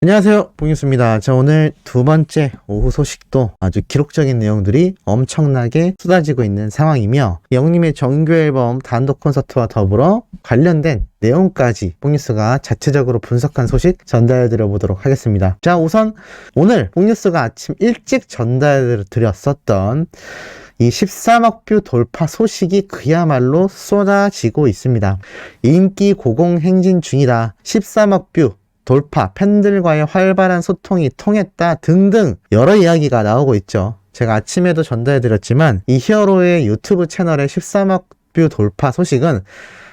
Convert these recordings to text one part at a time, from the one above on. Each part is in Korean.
안녕하세요, 봉유수입니다. 자, 오늘 두 번째 오후 소식도 아주 기록적인 내용들이 엄청나게 쏟아지고 있는 상황이며 영님의 정규 앨범 단독 콘서트와 더불어 관련된 내용까지 봉유수가 자체적으로 분석한 소식 전달해드려 보도록 하겠습니다. 자, 우선 오늘 봉유수가 아침 일찍 전달해드렸었던 이 13억 뷰 돌파 소식이 그야말로 쏟아지고 있습니다. 인기 고공행진 중이다. 13억 뷰 돌파, 팬들과의 활발한 소통이 통했다 등등 여러 이야기가 나오고 있죠. 제가 아침에도 전달해드렸지만 이 히어로의 유튜브 채널의 13억 뷰 돌파 소식은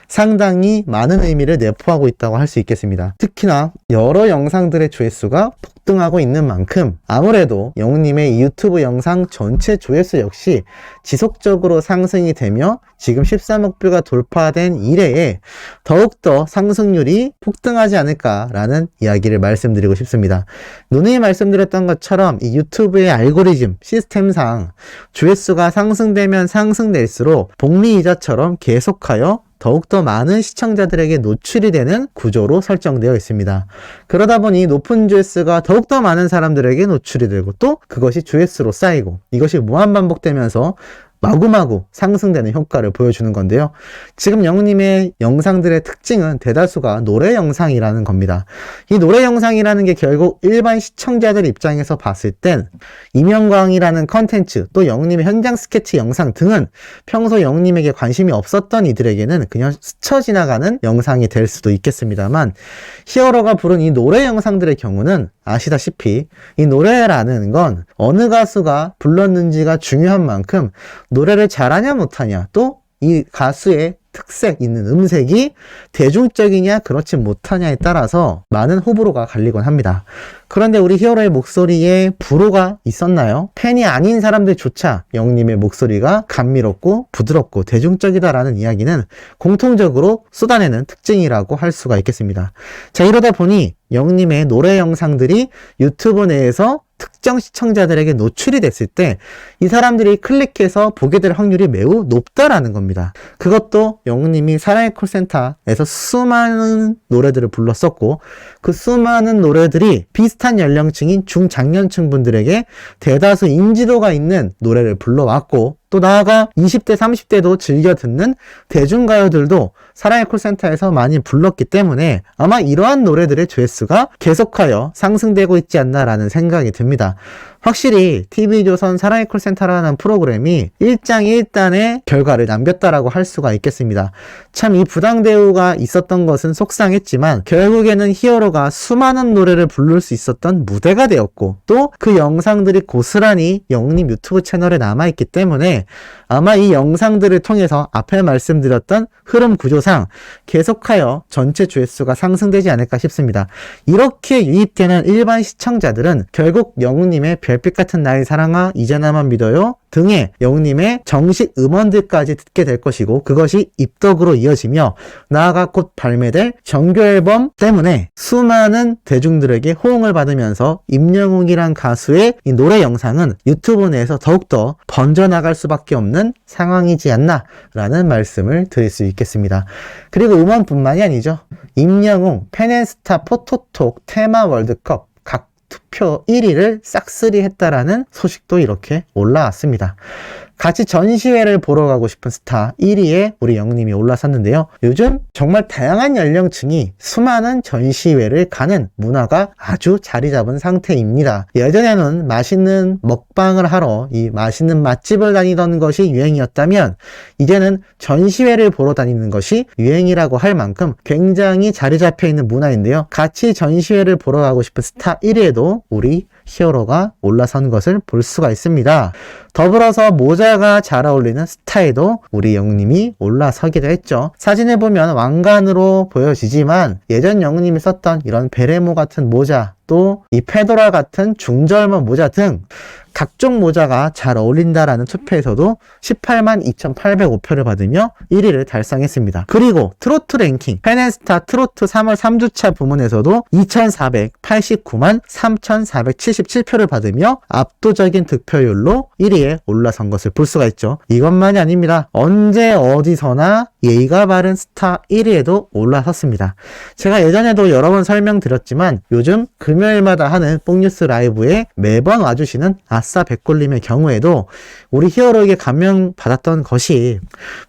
상당히 많은 의미를 내포하고 있다고 할 수 있겠습니다. 특히나 여러 영상들의 조회수가 폭등하고 있는 만큼 아무래도 영웅님의 유튜브 영상 전체 조회수 역시 지속적으로 상승이 되며 지금 13억 뷰가 돌파된 이래에 더욱더 상승률이 폭등하지 않을까라는 이야기를 말씀드리고 싶습니다. 누누이 말씀드렸던 것처럼 이 유튜브의 알고리즘 시스템상 조회수가 상승되면 상승될수록 복리이자처럼 계속하여 더욱더 많은 시청자들에게 노출이 되는 구조로 설정되어 있습니다. 그러다 보니 높은 조회수가 더욱더 많은 사람들에게 노출이 되고 또 그것이 조회수로 쌓이고 이것이 무한반복되면서 마구마구 상승되는 효과를 보여주는 건데요. 지금 영웅님의 영상들의 특징은 대다수가 노래 영상이라는 겁니다. 이 노래 영상이라는 게 결국 일반 시청자들 입장에서 봤을 땐 이명광이라는 컨텐츠 또 영웅님의 현장 스케치 영상 등은 평소 영웅님에게 관심이 없었던 이들에게는 그냥 스쳐 지나가는 영상이 될 수도 있겠습니다만 히어로가 부른 이 노래 영상들의 경우는 아시다시피 이 노래라는 건 어느 가수가 불렀는지가 중요한 만큼 노래를 잘하냐 못하냐 또 이 가수의 특색 있는 음색이 대중적이냐 그렇지 못하냐에 따라서 많은 호불호가 갈리곤 합니다. 그런데 우리 히어로의 목소리에 불호가 있었나요? 팬이 아닌 사람들조차 영웅님의 목소리가 감미롭고 부드럽고 대중적이다라는 이야기는 공통적으로 쏟아내는 특징이라고 할 수가 있겠습니다. 자, 이러다 보니 영웅님의 노래 영상들이 유튜브 내에서 특정 시청자들에게 노출이 됐을 때 이 사람들이 클릭해서 보게 될 확률이 매우 높다라는 겁니다. 그것도 영웅님이 사랑의 콜센터에서 수많은 노래들을 불렀었고 그 수많은 노래들이 비슷한 연령층인 중장년층 분들에게 대다수 인지도가 있는 노래를 불러왔고 또 나아가 20대, 30대도 즐겨 듣는 대중가요들도 사랑의 콜센터에서 많이 불렀기 때문에 아마 이러한 노래들의 조회수가 계속하여 상승되고 있지 않나라는 생각이 듭니다. 확실히 TV조선 사랑의 콜센터라는 프로그램이 일장일단의 결과를 남겼다라고 할 수가 있겠습니다. 참 이 부당 대우가 있었던 것은 속상했지만 결국에는 히어로가 수많은 노래를 부를 수 있었던 무대가 되었고 또 그 영상들이 고스란히 영웅님 유튜브 채널에 남아있기 때문에 아마 이 영상들을 통해서 앞에 말씀드렸던 흐름 구조상 계속하여 전체 조회수가 상승되지 않을까 싶습니다. 이렇게 유입되는 일반 시청자들은 결국 영웅님의 별빛 같은 나의 사랑아 이제 나만 믿어요 등의 영웅님의 정식 음원들까지 듣게 될 것이고 그것이 입덕으로 이어지며 나아가 곧 발매될 정규 앨범 때문에 수많은 대중들에게 호응을 받으면서 임영웅이란 가수의 이 노래 영상은 유튜브 내에서 더욱더 번져나갈 수밖에 없는 상황이지 않나 라는 말씀을 드릴 수 있겠습니다. 그리고 음원뿐만이 아니죠. 임영웅 팬앤스타 포토톡 테마 월드컵 각 투표 1위를 싹쓸이 했다라는 소식도 이렇게 올라왔습니다. 같이 전시회를 보러 가고 싶은 스타 1위에 우리 영웅님이 올라섰는데요. 요즘 정말 다양한 연령층이 수많은 전시회를 가는 문화가 아주 자리 잡은 상태입니다. 예전에는 맛있는 먹방을 하러 이 맛있는 맛집을 다니던 것이 유행이었다면 이제는 전시회를 보러 다니는 것이 유행이라고 할 만큼 굉장히 자리 잡혀 있는 문화인데요. 같이 전시회를 보러 가고 싶은 스타 1위에도 우리 히어로가 올라선 것을 볼 수가 있습니다. 더불어서 모자가 잘 어울리는 스타에도 우리 영웅님이 올라서기도 했죠. 사진을 보면 왕관으로 보여지지만 예전 영웅님이 썼던 이런 베레모 같은 모자 또 이 페도라 같은 중절모 모자 등 각종 모자가 잘 어울린다라는 투표에서도 18만 2,805표를 받으며 1위를 달성했습니다. 그리고 트로트 랭킹 팬앤스타 트로트 3월 3주차 부문에서도 2,489만 3,477표를 받으며 압도적인 득표율로 1위에 올라선 것을 볼 수가 있죠. 이것만이 아닙니다. 언제 어디서나 예의가 바른 스타 1위에도 올라섰습니다. 제가 예전에도 여러 번 설명드렸지만 요즘 금 금요일마다 하는 뽕뉴스 라이브에 매번 와주시는 아싸 백골님의 경우에도 우리 히어로에게 감명받았던 것이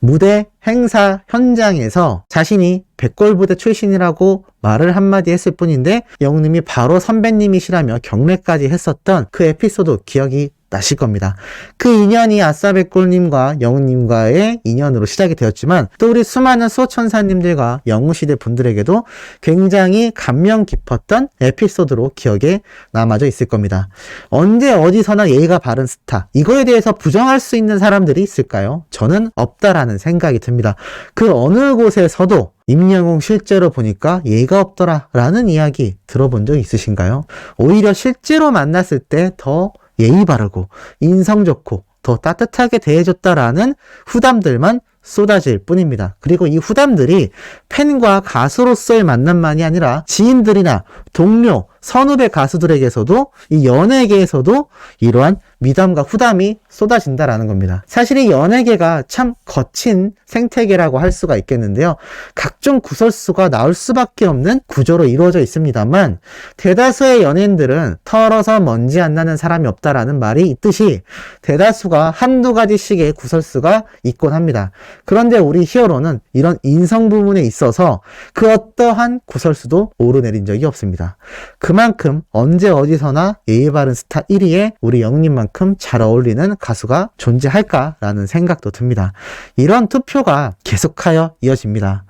무대 행사 현장에서 자신이 백골부대 출신이라고 말을 한마디 했을 뿐인데 영웅님이 바로 선배님이시라며 경례까지 했었던 그 에피소드 기억이 나실 겁니다. 그 인연이 아싸 백골님과 영웅님과의 인연으로 시작이 되었지만 또 우리 수많은 수호천사님들과 영웅시대 분들에게도 굉장히 감명 깊었던 에피소드로 기억에 남아져 있을 겁니다. 언제 어디서나 예의가 바른 스타, 이거에 대해서 부정할 수 있는 사람들이 있을까요? 저는 없다라는 생각이 듭니다. 그 어느 곳에서도 임영웅 실제로 보니까 예의가 없더라 라는 이야기 들어본 적 있으신가요? 오히려 실제로 만났을 때 더 예의 바르고 인성 좋고 더 따뜻하게 대해줬다라는 후담들만 쏟아질 뿐입니다. 그리고 이 후담들이 팬과 가수로서의 만남만이 아니라 지인들이나 동료, 선후배 가수들에게서도 이 연예계에서도 이러한 미담과 후담이 쏟아진다라는 겁니다. 사실 이 연예계가 참 거친 생태계라고 할 수가 있겠는데요. 각종 구설수가 나올 수밖에 없는 구조로 이루어져 있습니다만 대다수의 연예인들은 털어서 먼지 안 나는 사람이 없다라는 말이 있듯이 대다수가 한두 가지씩의 구설수가 있곤 합니다. 그런데 우리 히어로는 이런 인성 부분에 있어서 그 어떠한 구설수도 오르내린 적이 없습니다. 그만큼 언제 어디서나 예의 바른 스타 1위에 우리 영웅님만큼 잘 어울리는 가수가 존재할까라는 생각도 듭니다. 이런 투표가 계속하여 이어집니다.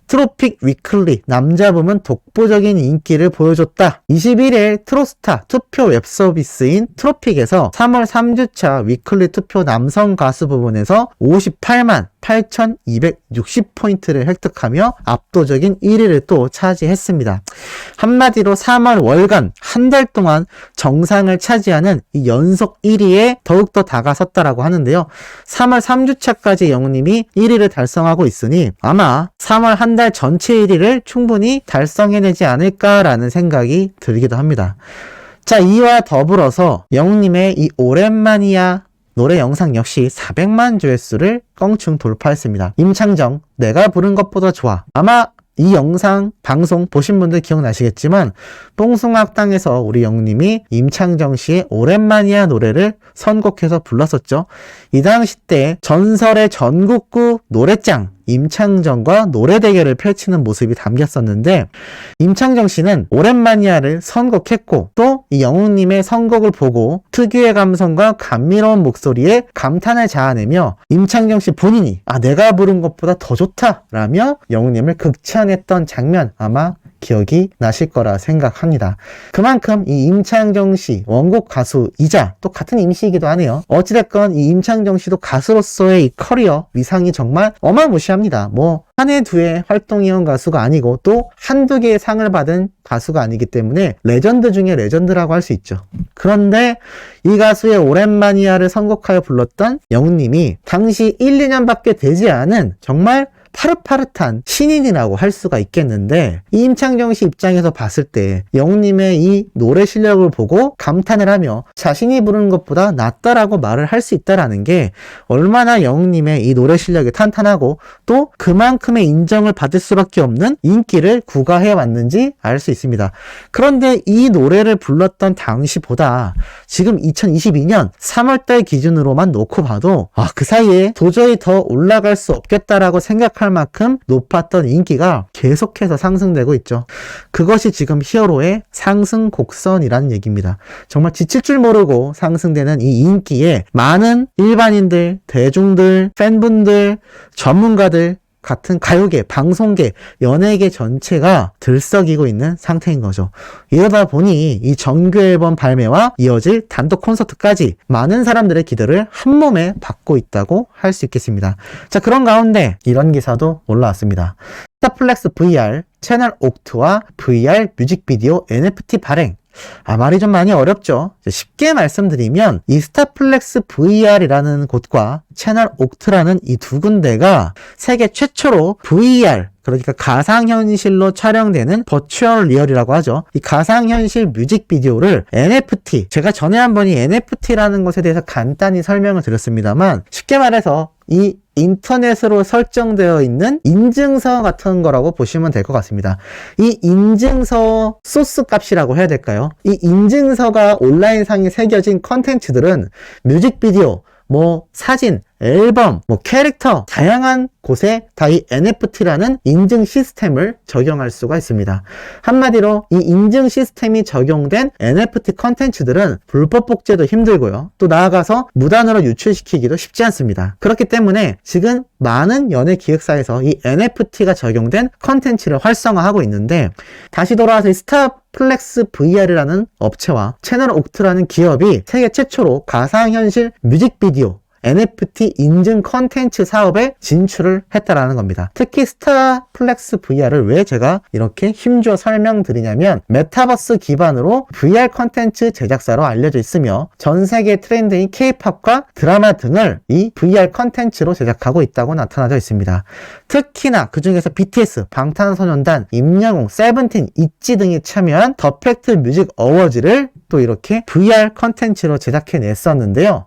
트로픽 위클리 남자 부문 독보적인 인기를 보여줬다. 21일 트로스타 투표 웹서비스인 트로픽에서 3월 3주차 위클리 투표 남성 가수 부분에서 58만 8,260포인트를 획득하며 압도적인 1위를 또 차지했습니다. 한마디로 3월 월간 한 달 동안 정상을 차지하는 이 연속 1위에 더욱더 다가섰다라고 하는데요. 3월 3주차까지 영웅님이 1위를 달성하고 있으니 아마 3월 한 달 전체 1위를 충분히 달성해내지 않을까라는 생각이 들기도 합니다. 자, 이와 더불어서 영웅님의 이 오랜만이야 노래 영상 역시 400만 조회수를 껑충 돌파했습니다. 임창정, 내가 부른 것보다 좋아. 아마 이 영상 방송 보신 분들 기억나시겠지만 뽕숭악당에서 우리 영웅님이 임창정 씨의 오랜만이야 노래를 선곡해서 불렀었죠. 이 당시 때 전설의 전국구 노래짱 임창정과 노래 대결을 펼치는 모습이 담겼었는데 임창정 씨는 오랜만이야를 선곡했고 또 이 영웅님의 선곡을 보고 특유의 감성과 감미로운 목소리에 감탄을 자아내며 임창정 씨 본인이 내가 부른 것보다 더 좋다 라며 영웅님을 극찬했던 장면 아마 기억이 나실 거라 생각합니다. 그만큼 이 임창정 씨 원곡 가수이자 또 같은 임시이기도 하네요. 어찌됐건 이 임창정 씨도 가수로서의 이 커리어 위상이 정말 어마무시합니다. 한 해 두 해 활동해온 가수가 아니고 또 한두 개의 상을 받은 가수가 아니기 때문에 레전드 중에 레전드라고 할 수 있죠. 그런데 이 가수의 오랜만이야를 선곡하여 불렀던 영웅님이 당시 1, 2년밖에 되지 않은 정말 파릇파릇한 신인이라고 할 수가 있겠는데 이 임창정 씨 입장에서 봤을 때 영웅님의 이 노래 실력을 보고 감탄을 하며 자신이 부르는 것보다 낫다라고 말을 할 수 있다라는 게 얼마나 영웅님의 이 노래 실력이 탄탄하고 또 그만큼의 인정을 받을 수밖에 없는 인기를 구가해 왔는지 알 수 있습니다. 그런데 이 노래를 불렀던 당시보다 지금 2022년 3월달 기준으로만 놓고 봐도 그 사이에 도저히 더 올라갈 수 없겠다라고 생각할 만큼 높았던 인기가 계속해서 상승되고 있죠. 그것이 지금 히어로의 상승 곡선이라는 얘기입니다. 정말 지칠 줄 모르고 상승되는 이 인기에 많은 일반인들, 대중들, 팬분들, 전문가들 같은 가요계, 방송계, 연예계 전체가 들썩이고 있는 상태인 거죠. 이러다 보니 이 정규 앨범 발매와 이어질 단독 콘서트까지 많은 사람들의 기대를 한 몸에 받고 있다고 할 수 있겠습니다. 자, 그런 가운데 이런 기사도 올라왔습니다. 스타플렉스 VR 채널 옥트와 VR 뮤직비디오 NFT 발행. 말이 좀 많이 어렵죠. 쉽게 말씀드리면 이 스타플렉스 VR이라는 곳과 채널 옥트라는 이 두 군데가 세계 최초로 VR 그러니까 가상현실로 촬영되는 버추얼 리얼이라고 하죠. 이 가상현실 뮤직비디오를 NFT, 제가 전에 한번 이 NFT라는 것에 대해서 간단히 설명을 드렸습니다만 쉽게 말해서 이 인터넷으로 설정되어 있는 인증서 같은 거라고 보시면 될 것 같습니다. 이 인증서 소스 값이라고 해야 될까요? 이 인증서가 온라인상에 새겨진 컨텐츠들은 뮤직비디오, 사진, 앨범, 캐릭터, 다양한 곳에 다 이 NFT라는 인증 시스템을 적용할 수가 있습니다. 한마디로 이 인증 시스템이 적용된 NFT 컨텐츠들은 불법 복제도 힘들고요. 또 나아가서 무단으로 유출시키기도 쉽지 않습니다. 그렇기 때문에 지금 많은 연예 기획사에서 이 NFT가 적용된 컨텐츠를 활성화하고 있는데, 다시 돌아와서 이 스타플렉스 VR이라는 업체와 채널 옥트라는 기업이 세계 최초로 가상현실 뮤직비디오 NFT 인증 컨텐츠 사업에 진출을 했다라는 겁니다. 특히 스타플렉스 VR을 왜 제가 이렇게 힘주어 설명드리냐면, 메타버스 기반으로 VR 컨텐츠 제작사로 알려져 있으며 전 세계 트렌드인 K-팝과 드라마 등을 이 VR 컨텐츠로 제작하고 있다고 나타나져 있습니다. 특히나 그 중에서 BTS, 방탄소년단, 임영웅, 세븐틴, 있지 등이 참여한 더 팩트 뮤직 어워즈를 또 이렇게 VR 컨텐츠로 제작해 냈었는데요.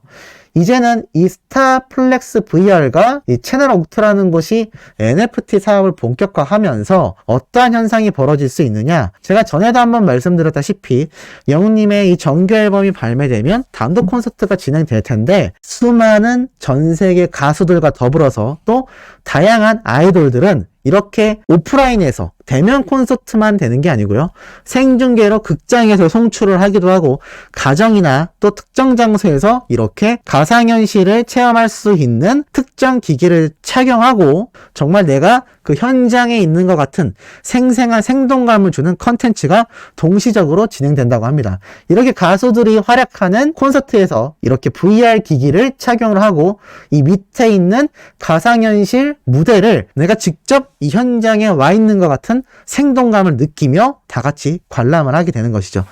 이제는 이 스타플렉스 VR과 이 채널 옥트라는 곳이 NFT 사업을 본격화하면서 어떠한 현상이 벌어질 수 있느냐, 제가 전에도 한번 말씀드렸다시피 영웅님의 이 정규 앨범이 발매되면 단독 콘서트가 진행될 텐데, 수많은 전 세계 가수들과 더불어서 또 다양한 아이돌들은 이렇게 오프라인에서 대면 콘서트만 되는 게 아니고요, 생중계로 극장에서 송출을 하기도 하고, 가정이나 또 특정 장소에서 이렇게 가상현실을 체험할 수 있는 특정 기기를 착용하고 정말 내가 그 현장에 있는 것 같은 생생한 생동감을 주는 컨텐츠가 동시적으로 진행된다고 합니다. 이렇게 가수들이 활약하는 콘서트에서 이렇게 VR 기기를 착용을 하고 이 밑에 있는 가상현실 무대를 내가 직접 이 현장에 와 있는 것 같은 생동감을 느끼며 다 같이 관람을 하게 되는 것이죠.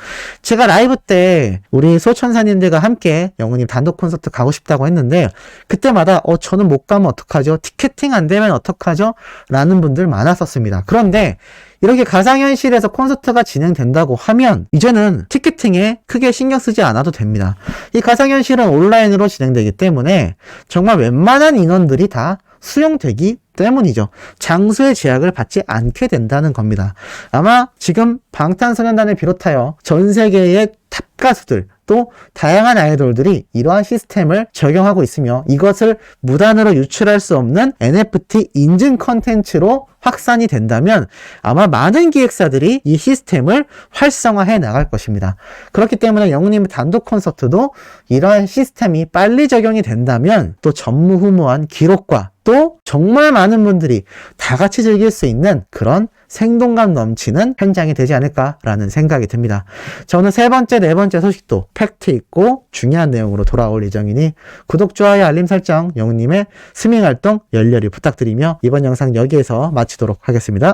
제가 라이브 때 우리 소천사님들과 함께 영웅님 단독 콘서트 가고 싶다고 했는데, 그때마다 저는 못 가면 어떡하죠? 티켓팅 안 되면 어떡하죠? 라는 분들 많았었습니다. 그런데 이렇게 가상현실에서 콘서트가 진행된다고 하면 이제는 티켓팅에 크게 신경 쓰지 않아도 됩니다. 이 가상현실은 온라인으로 진행되기 때문에 정말 웬만한 인원들이 다 수용되기 때문이죠. 장소의 제약을 받지 않게 된다는 겁니다. 아마 지금 방탄소년단을 비롯하여 전 세계의 탑 가수들, 또 다양한 아이돌들이 이러한 시스템을 적용하고 있으며 이것을 무단으로 유출할 수 없는 NFT 인증 컨텐츠로 확산이 된다면 아마 많은 기획사들이 이 시스템을 활성화해 나갈 것입니다. 그렇기 때문에 영웅님의 단독 콘서트도 이러한 시스템이 빨리 적용이 된다면 또 전무후무한 기록과 또 정말 많은 분들이 다 같이 즐길 수 있는 그런 생동감 넘치는 현장이 되지 않을까라는 생각이 듭니다. 저는 세 번째, 네 번째 소식도 팩트 있고 중요한 내용으로 돌아올 예정이니 구독, 좋아요, 알림 설정, 영웅님의 스밍 활동 열렬히 부탁드리며 이번 영상 여기에서 마치도록 하겠습니다.